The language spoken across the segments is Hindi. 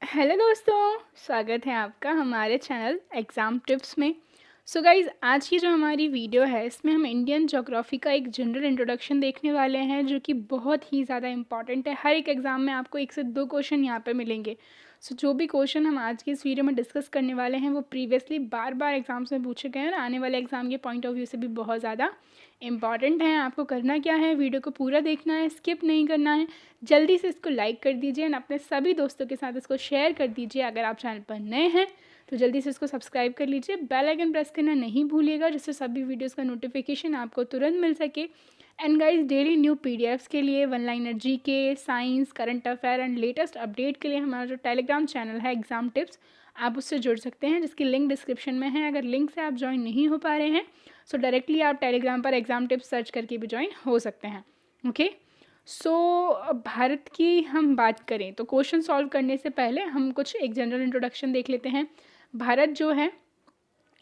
हेलो दोस्तों, स्वागत है आपका हमारे चैनल एग्ज़ाम टिप्स में। सो गाइज़, आज की जो हमारी वीडियो है इसमें हम इंडियन ज्योग्राफी का एक जनरल इंट्रोडक्शन देखने वाले हैं जो कि बहुत ही ज़्यादा इम्पॉर्टेंट है। हर एक एग्ज़ाम में आपको 1 से 2 क्वेश्चन यहाँ पे मिलेंगे। सो जो भी क्वेश्चन हम आज की इस वीडियो में डिस्कस करने वाले हैं वो प्रीवियसली बार एग्ज़ाम्स में पूछे गए हैं और आने वाले एग्ज़ाम के पॉइंट ऑफ व्यू से भी बहुत ज़्यादा इम्पॉर्टेंट हैं। आपको करना क्या है, वीडियो को पूरा देखना है, स्किप नहीं करना है। जल्दी से इसको लाइक कर दीजिए और अपने सभी दोस्तों के साथ इसको शेयर कर दीजिए। अगर आप चैनल पर नए हैं तो जल्दी से इसको सब्सक्राइब कर लीजिए, बेल आइकन प्रेस करना नहीं भूलिएगा जिससे सभी वीडियोस का नोटिफिकेशन आपको तुरंत मिल सके। And guys, daily new PDFs के लिए, one liner GK, science, current affair and latest update के लिए हमारा जो टेलीग्राम चैनल है एग्ज़ाम टिप्स, आप उससे जुड़ सकते हैं जिसकी लिंक डिस्क्रिप्शन में है। अगर लिंक से आप ज्वाइन नहीं हो पा रहे हैं सो डायरेक्टली आप टेलीग्राम पर एग्ज़ाम टिप्स सर्च करके भी ज्वाइन हो सकते हैं। ओके, सो भारत की हम बात करें तो क्वेश्चन सॉल्व करने से पहले हम कुछ एक जनरल इंट्रोडक्शन देख लेते हैं। भारत जो है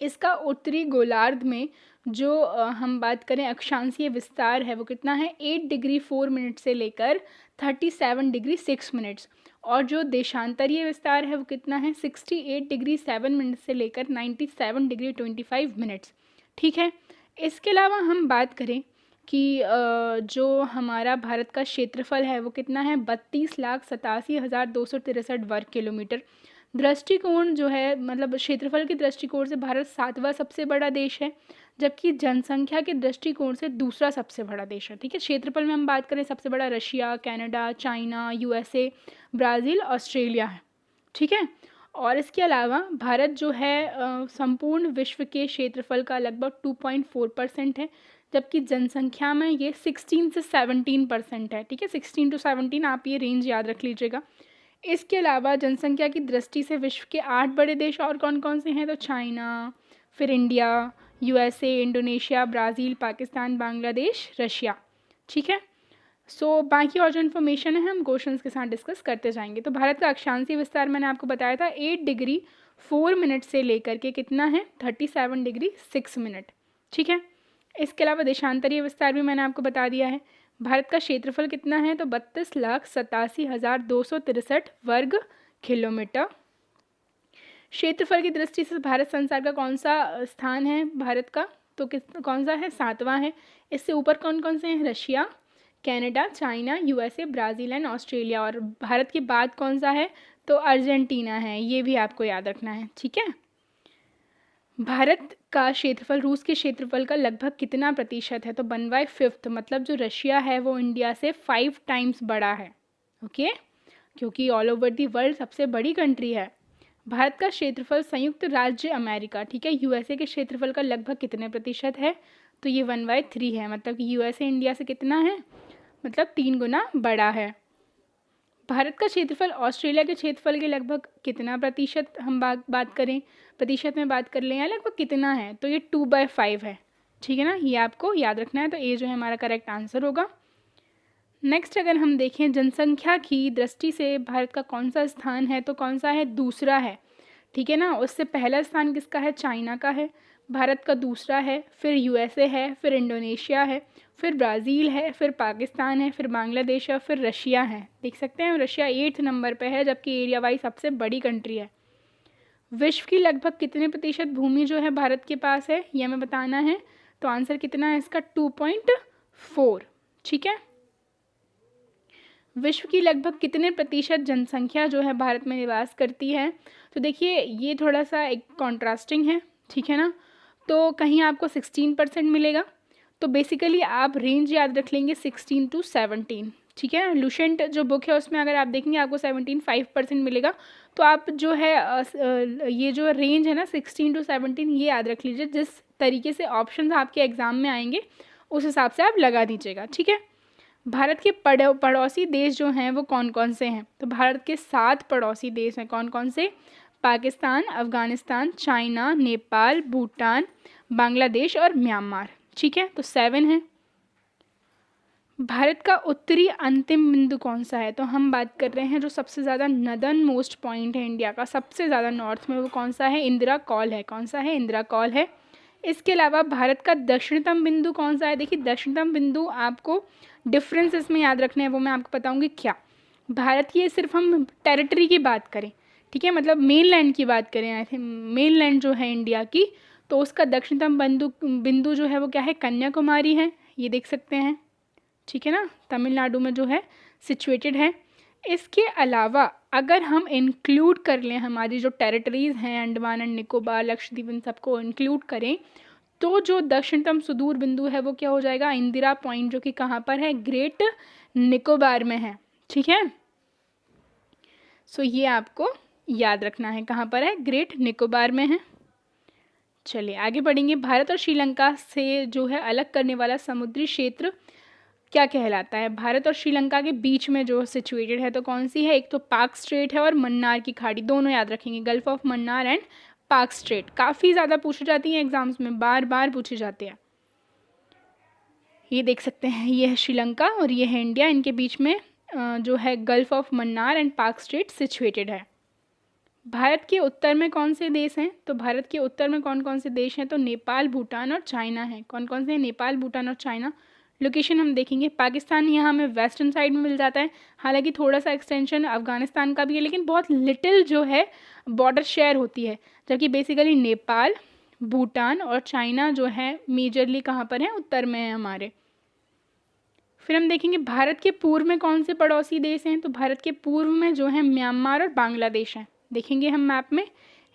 इसका उत्तरी गोलार्ध में जो हम बात करें अक्षांशीय विस्तार है वो कितना है, 8 डिग्री 4 मिनट से लेकर 37 डिग्री 6 मिनट्स। और जो देशांतरीय विस्तार है वो कितना है, 68 डिग्री 7 मिनट से लेकर 97 डिग्री 25 मिनट्स। ठीक है, इसके अलावा हम बात करें कि जो हमारा भारत का क्षेत्रफल है वो कितना है, 32,87,263 वर्ग किलोमीटर। दृष्टिकोण जो है, मतलब क्षेत्रफल के दृष्टिकोण से भारत 7वां सबसे बड़ा देश है, जबकि जनसंख्या के दृष्टिकोण से दूसरा सबसे बड़ा देश है। ठीक है, क्षेत्रफल में हम बात करें सबसे बड़ा Russia, Canada, China, USA, Brazil, Australia है। ठीक है, और इसके अलावा भारत जो है संपूर्ण विश्व के क्षेत्रफल का लगभग 2.4% है, जबकि जनसंख्या में ये 16 से 17% है। ठीक है, 16 to 17 आप ये रेंज याद रख लीजिएगा। इसके अलावा जनसंख्या की दृष्टि से विश्व के 8 बड़े देश और कौन कौन से हैं, तो चाइना, फिर India, USA, Indonesia, Brazil, Pakistan, Bangladesh, Russia. ठीक है, सो बाकी और जो इन्फॉर्मेशन है हम क्वेश्चंस के साथ डिस्कस करते जाएंगे। तो भारत का अक्षांशीय विस्तार मैंने आपको बताया था 8 डिग्री 4 मिनट से लेकर के कितना है, 37 डिग्री 6 मिनट। ठीक है, इसके अलावा देशांतरीय विस्तार भी मैंने आपको बता दिया है। भारत का क्षेत्रफल कितना है, तो 32,87,263 वर्ग किलोमीटर। क्षेत्रफल की दृष्टि से भारत संसार का कौन सा स्थान है भारत का, तो कौन सा है, 7वां है। इससे ऊपर कौन कौन से हैं, Russia, Canada, China, USA, Brazil and Australia. और भारत के बाद कौन सा है, तो अर्जेंटीना है। ये भी आपको याद रखना है। ठीक है, भारत का क्षेत्रफल रूस के क्षेत्रफल का लगभग कितना प्रतिशत है, तो 1/5, मतलब जो रशिया है वो इंडिया से 5 टाइम्स बड़ा है। ओके, क्योंकि ऑल ओवर दी वर्ल्ड सबसे बड़ी कंट्री है। भारत का क्षेत्रफल संयुक्त राज्य अमेरिका, ठीक है, यूएसए के क्षेत्रफल का लगभग कितने प्रतिशत है, तो ये 1/3 है। मतलब कि यूएसए इंडिया से कितना है, मतलब 3 गुना बड़ा है। भारत का क्षेत्रफल ऑस्ट्रेलिया के क्षेत्रफल के लगभग कितना प्रतिशत हम बात करें, प्रतिशत में बात कर लें या लगभग कितना है, तो ये 2/5 है। ठीक है ना, ये आपको याद रखना है। तो ये जो है हमारा करेक्ट आंसर होगा। नेक्स्ट अगर हम देखें जनसंख्या की दृष्टि से भारत का कौन सा स्थान है, तो कौन सा है, दूसरा है। ठीक है ना, उससे पहला स्थान किसका है, चाइना का है। भारत का दूसरा है, फिर यूएसए है, फिर इंडोनेशिया है, फिर ब्राज़ील है, फिर पाकिस्तान है, फिर बांग्लादेश है, फिर रशिया है। देख सकते हैं रशिया 8th नंबर पे है, जबकि एरिया वाइज सबसे बड़ी कंट्री है। विश्व की लगभग कितने प्रतिशत भूमि जो है भारत के पास है, ये हमें बताना है। तो आंसर कितना है इसका, 2.4। ठीक है, विश्व की लगभग कितने प्रतिशत जनसंख्या जो है भारत में निवास करती है, तो देखिए ये थोड़ा सा एक कॉन्ट्रास्टिंग है। ठीक है ना, तो कहीं आपको 16% मिलेगा, तो बेसिकली आप रेंज याद रख लेंगे 16 to 17। ठीक है, लुसेंट जो बुक है उसमें अगर आप देखेंगे आपको 17.5% मिलेगा। तो आप जो है ये जो रेंज है ना 16 to 17, ये याद रख लीजिए। जिस तरीके से ऑप्शन आपके एग्ज़ाम में आएंगे उस हिसाब से आप लगा दीजिएगा। ठीक है, भारत के पड़ोसी देश जो हैं वो कौन कौन से हैं, तो भारत के 7 पड़ोसी देश हैं। कौन कौन से, पाकिस्तान, अफ़गानिस्तान, चाइना, नेपाल, भूटान, बांग्लादेश और म्यांमार। ठीक है, तो 7 हैं। भारत का उत्तरी अंतिम बिंदु कौन सा है, तो हम बात कर रहे हैं जो सबसे ज़्यादा नदर्न मोस्ट पॉइंट है इंडिया का, सबसे ज़्यादा नॉर्थ में, वो कौन सा है, इंदिरा कॉल है। कौन सा है, इंदिरा कॉल है। इसके अलावा भारत का दक्षिणतम बिंदु कौन सा है, देखिए दक्षिणतम बिंदु आपको डिफरेंस इसमें याद रखने हैं, वो मैं आपको बताऊंगी क्या। भारत की सिर्फ हम टेरिटरी की बात करें, ठीक है, मतलब मेन लैंड की बात करें, आई थिंक मेन लैंड जो है इंडिया की, तो उसका दक्षिणतम बिंदु जो है वो क्या है, कन्याकुमारी है, ये देख सकते हैं। ठीक है ना, तमिलनाडु में जो है सिचुएटेड है। इसके अलावा अगर हम इंक्लूड कर लें हमारी जो टेरिटरीज़ हैं, अंडमान एंड निकोबार, लक्षद्वीप, इन सबको इंक्लूड करें, तो जो दक्षिणतम सुदूर बिंदु है वो क्या हो जाएगा, इंदिरा पॉइंट, जो कि कहाँ पर है, ग्रेट निकोबार में है। ठीक है, सो ये आपको याद रखना है, कहाँ पर है, ग्रेट निकोबार में है। चलिए आगे बढ़ेंगे। भारत और श्रीलंका से जो है अलग करने वाला समुद्री क्षेत्र क्या कहलाता है? भारत और श्रीलंका के बीच में जो सिचुएटेड है, तो कौन सी है? एक तो पाक स्ट्रेट है और मन्नार की खाड़ी, दोनों याद रखेंगे, गल्फ ऑफ मन्नार एंड पाक स्ट्रेट। काफ़ी ज़्यादा पूछी जाती हैं एग्जाम्स में, बार बार पूछे जाते हैं। ये देख सकते हैं, ये है श्रीलंका और ये है इंडिया, इनके बीच में जो है गल्फ ऑफ मन्नार एंड पाक स्ट्रेट सिचुएटेड है। भारत के उत्तर में कौन से देश हैं? तो भारत के उत्तर में कौन कौन से देश हैं? तो नेपाल, भूटान और चाइना है। कौन कौन से हैं? नेपाल, भूटान और चाइना। लोकेशन हम देखेंगे, पाकिस्तान यहाँ हमें वेस्टर्न साइड में मिल जाता है, हालांकि थोड़ा सा एक्सटेंशन अफगानिस्तान का भी है, लेकिन बहुत लिटिल जो है बॉर्डर शेयर होती है, जबकि बेसिकली नेपाल, भूटान और चाइना जो है मेजरली कहाँ पर है, उत्तर में है हमारे। फिर हम देखेंगे भारत के पूर्व में कौन से पड़ोसी देश हैं? तो भारत के पूर्व में जो है म्यांमार और बांग्लादेश हैं। देखेंगे हम मैप में,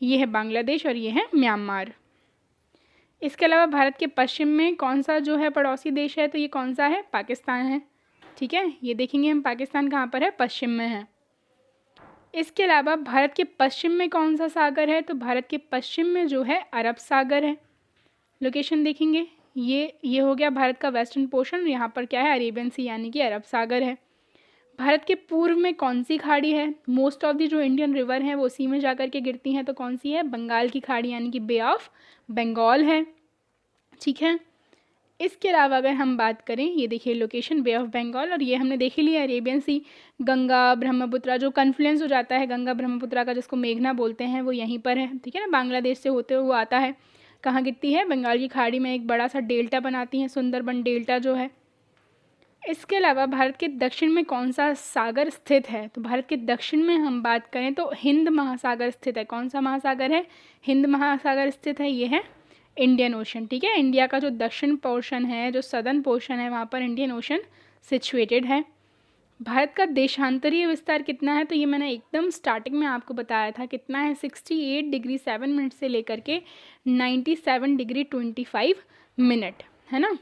ये है बांग्लादेश और ये है म्यांमार। इसके अलावा भारत के पश्चिम में कौन सा जो है पड़ोसी देश है? तो ये कौन सा है? पाकिस्तान है। ठीक है, ये देखेंगे हम, पाकिस्तान कहाँ पर है? पश्चिम में है। इसके अलावा भारत के पश्चिम में कौन सा सागर है? तो भारत के पश्चिम में जो है अरब सागर है। लोकेशन देखेंगे, ये हो गया भारत का वेस्टर्न पोर्शन, यहाँ पर क्या है, अरेबियन सी यानी कि अरब सागर है। भारत के पूर्व में कौन सी खाड़ी है? मोस्ट ऑफ दी जो इंडियन रिवर हैं वो उसी में जाकर के गिरती हैं, तो कौन सी है? बंगाल की खाड़ी यानी कि बे ऑफ बंगाल है। ठीक है, इसके अलावा अगर हम बात करें, ये देखिए लोकेशन बे ऑफ बंगाल, और ये हमने देख लिया अरेबियन सी, गंगा ब्रह्मपुत्रा जो कन्फ्लुएंस हो जाता है गंगा ब्रह्मपुत्रा का, जिसको मेघना बोलते हैं, वो यहीं पर है। ठीक है ना, बांग्लादेश से होते हुए आता है, कहाँ गिरती है? बंगाल की खाड़ी में, एक बड़ा सा डेल्टा बनाती हैं, सुंदरबन डेल्टा जो है। इसके अलावा भारत के दक्षिण में कौन सा सागर स्थित है? तो भारत के दक्षिण में हम बात करें तो हिंद महासागर स्थित है। कौन सा महासागर है? हिंद महासागर स्थित है, ये है इंडियन ओशन। ठीक है, इंडिया का जो दक्षिण पोर्शन है, जो सदर्न पोर्शन है, वहाँ पर इंडियन ओशन सिचुएटेड है। भारत का देशांतरीय विस्तार कितना है? तो ये मैंने एकदम स्टार्टिंग में आपको बताया था, कितना है, 68 डिग्री 7 मिनट से लेकर के 97 डिग्री 25 मिनट, है ना।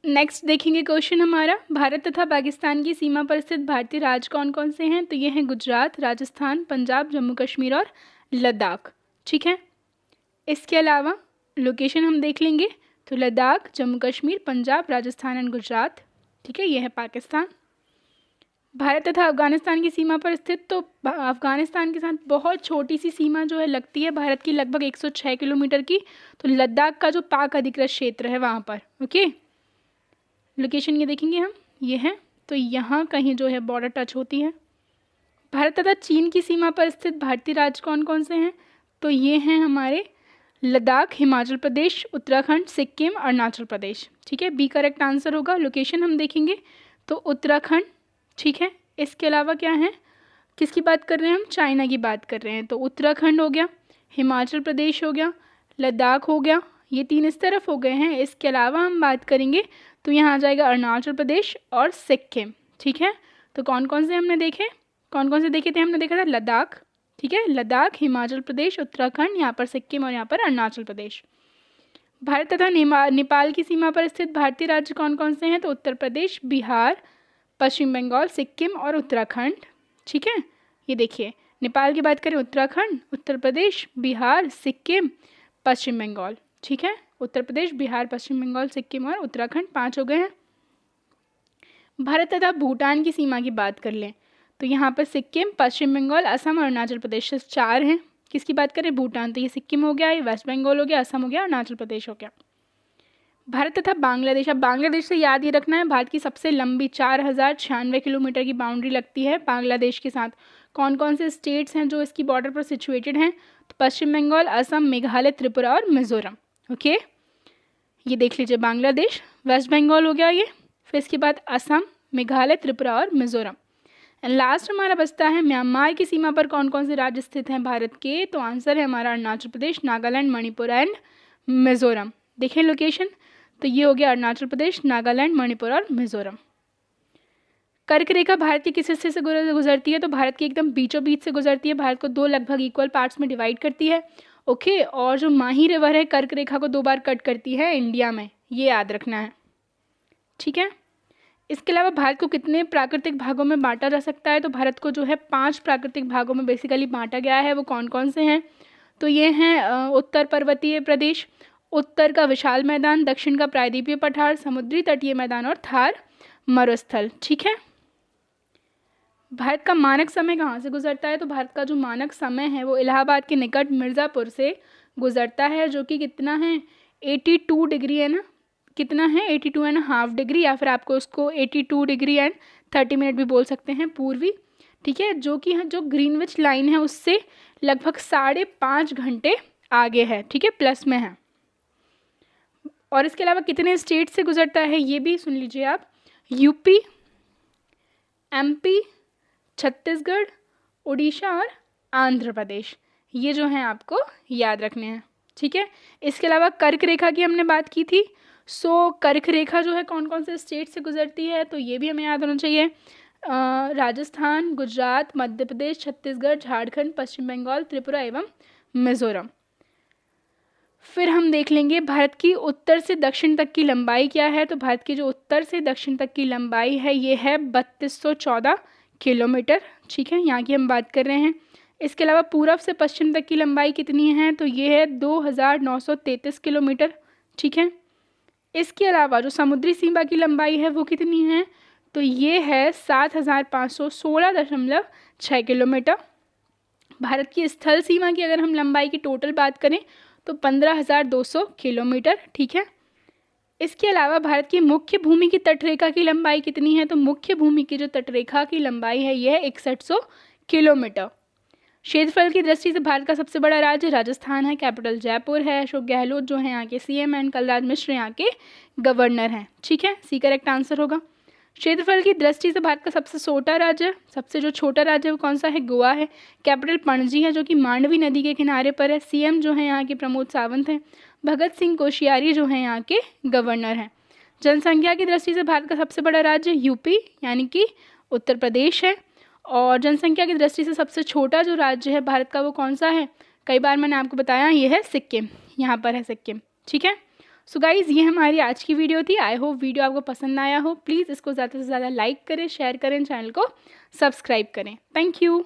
नेक्स्ट देखेंगे क्वेश्चन हमारा, भारत तथा पाकिस्तान की सीमा पर स्थित भारतीय राज्य कौन कौन से हैं? तो ये हैं गुजरात, राजस्थान, पंजाब, जम्मू कश्मीर और लद्दाख। ठीक है, इसके अलावा लोकेशन हम देख लेंगे, तो लद्दाख, जम्मू कश्मीर, पंजाब, राजस्थान एंड गुजरात। ठीक है, ये है पाकिस्तान। भारत तथा अफगानिस्तान की सीमा पर स्थित, तो अफगानिस्तान के साथ बहुत छोटी सी सीमा जो है लगती है भारत की, लगभग 106 किलोमीटर की, तो लद्दाख का जो पाक अधिकृत क्षेत्र है वहाँ पर। ओके, लोकेशन ये देखेंगे हम, ये है, तो यहाँ कहीं जो है बॉर्डर टच होती है। भारत तथा चीन की सीमा पर स्थित भारतीय राज्य कौन कौन से हैं? तो ये हैं हमारे लद्दाख, हिमाचल प्रदेश, उत्तराखंड, सिक्किम, अरुणाचल प्रदेश। ठीक है, बी करेक्ट आंसर होगा। लोकेशन हम देखेंगे तो उत्तराखंड। ठीक है, इसके अलावा क्या है, किसकी बात कर रहे हैं हम? चाइना की बात कर रहे हैं, तो उत्तराखंड हो गया, हिमाचल प्रदेश हो गया, लद्दाख हो गया, ये तीन इस तरफ हो गए हैं। इसके अलावा हम बात करेंगे तो यहाँ आ जाएगा अरुणाचल प्रदेश और सिक्किम। ठीक है, तो कौन कौन से हमने देखे, कौन कौन से देखे थे? हमने देखा था लद्दाख। ठीक है, लद्दाख, हिमाचल प्रदेश, उत्तराखंड, यहाँ पर सिक्किम और यहाँ पर अरुणाचल प्रदेश। भारत तथा नेपाल की सीमा पर स्थित भारतीय राज्य कौन कौन से हैं? तो उत्तर प्रदेश, बिहार, पश्चिम बंगाल, सिक्किम और उत्तराखंड। ठीक है, ये देखिए, नेपाल की बात करें, उत्तराखंड, उत्तर प्रदेश, बिहार, सिक्किम, पश्चिम बंगाल। ठीक है, उत्तर प्रदेश, बिहार, पश्चिम बंगाल, सिक्किम और उत्तराखंड, 5 हो गए हैं। भारत तथा भूटान की सीमा की बात कर लें तो यहाँ पर सिक्किम, पश्चिम बंगाल, असम और अरुणाचल प्रदेश से 4 हैं। किसकी बात करें? भूटान, तो ये सिक्किम हो गया, ये वेस्ट बंगाल हो गया, असम हो गया, अरुणाचल प्रदेश हो गया। भारत तथा बांग्लादेश, अब बांग्लादेश से याद ये रखना है, भारत की सबसे लंबी 4096 किलोमीटर की बाउंड्री लगती है बांग्लादेश के साथ। कौन कौन से स्टेट्स हैं जो इसकी बॉर्डर पर सिचुएटेड हैं? तो पश्चिम बंगाल, असम, मेघालय, त्रिपुरा और मिजोरम। ओके, ये देख लीजिए, बांग्लादेश, वेस्ट बंगाल हो गया ये, फिर इसके बाद असम, मेघालय, त्रिपुरा और मिजोरम। एंड लास्ट हमारा बचता है म्यांमार की सीमा पर कौन कौन से राज्य स्थित हैं भारत के। तो आंसर है हमारा अरुणाचल प्रदेश, नागालैंड, मणिपुर एंड मिजोरम। देखें लोकेशन, तो ये हो गया अरुणाचल प्रदेश, नागालैंड, मणिपुर और मिजोरम। कर्क रेखा भारत के किस हिस्से से गुजरती है। तो भारत के एकदम बीचों बीच से गुजरती है, भारत को दो लगभग इक्वल पार्ट्स में डिवाइड करती है। ओके, और जो माही रिवर है कर्क रेखा को 2 बार कट करती है इंडिया में, ये याद रखना है, ठीक है। इसके अलावा भारत को कितने प्राकृतिक भागों में बांटा जा सकता है। तो भारत को जो है 5 प्राकृतिक भागों में बेसिकली बांटा गया है। वो कौन कौन से हैं। तो ये हैं उत्तर पर्वतीय प्रदेश, उत्तर का विशाल मैदान, दक्षिण का प्रायद्वीपीय पठार, समुद्री तटीय मैदान और थार मरुस्थल, ठीक है। भारत का मानक समय कहाँ से गुजरता है। तो भारत का जो मानक समय है वो इलाहाबाद के निकट मिर्ज़ापुर से गुजरता है, जो कि कितना है 82 डिग्री है ना, कितना है 82.5 डिग्री, या फिर आपको उसको 82 डिग्री एंड 30 मिनट भी बोल सकते हैं पूर्वी, ठीक है, जो कि जो ग्रीनविच लाइन है उससे लगभग 5.5 घंटे आगे है, ठीक है, प्लस में है। और इसके अलावा कितने स्टेट से गुजरता है ये भी सुन लीजिए आप। यूपी, एमपी, छत्तीसगढ़, उड़ीसा और आंध्र प्रदेश, ये जो हैं आपको याद रखने हैं, ठीक है। इसके अलावा कर्क रेखा की हमने बात की थी। सो कर्क रेखा जो है कौन कौन से स्टेट से गुजरती है, तो ये भी हमें याद होना चाहिए। राजस्थान, गुजरात, मध्य प्रदेश, छत्तीसगढ़, झारखंड, पश्चिम बंगाल, त्रिपुरा एवं मिजोरम। फिर हम देख लेंगे भारत की उत्तर से दक्षिण तक की लंबाई क्या है। तो भारत की जो उत्तर से दक्षिण तक की लंबाई है ये है 3214 किलोमीटर, ठीक है, यहाँ की हम बात कर रहे हैं। इसके अलावा पूरब से पश्चिम तक की लंबाई कितनी है। तो ये है 2933 किलोमीटर, ठीक है। इसके अलावा जो समुद्री सीमा की लंबाई है वो कितनी है। तो ये है 7516.6 किलोमीटर। भारत की स्थल सीमा की अगर हम लंबाई की टोटल बात करें तो 15,200 किलोमीटर, ठीक है। इसके अलावा भारत की मुख्य भूमि की तटरेखा की लंबाई कितनी है। तो मुख्य भूमि की जो तटरेखा की लंबाई है यह है 6100 किलोमीटर। क्षेत्रफल की दृष्टि से भारत का सबसे बड़ा राज्य राजस्थान है, कैपिटल जयपुर है। अशोक गहलोत जो है यहाँ के सीएम एंड कलराज मिश्र यहाँ के गवर्नर हैं, ठीक है, सी करेक्ट आंसर होगा। क्षेत्रफल की दृष्टि से भारत का सबसे छोटा राज्य, सबसे जो छोटा राज्य वो कौन सा है, गोवा है। कैपिटल पणजी है जो कि मांडवी नदी के किनारे पर है। सीएम जो है यहाँ के प्रमोद सावंत हैं। भगत सिंह कोश्यारी जो है यहाँ के गवर्नर हैं। जनसंख्या की दृष्टि से भारत का सबसे बड़ा राज्य यूपी यानी कि उत्तर प्रदेश है। और जनसंख्या की दृष्टि से सबसे छोटा जो राज्य है भारत का वो कौन सा है, कई बार मैंने आपको बताया ये है सिक्किम, यहाँ पर है सिक्किम, ठीक है। सो गाइज़ ये हमारी आज की वीडियो थी। आई होप वीडियो आपको पसंद आया हो। प्लीज़ इसको ज़्यादा से ज़्यादा लाइक करें, शेयर करें, चैनल को सब्सक्राइब करें। Thank you.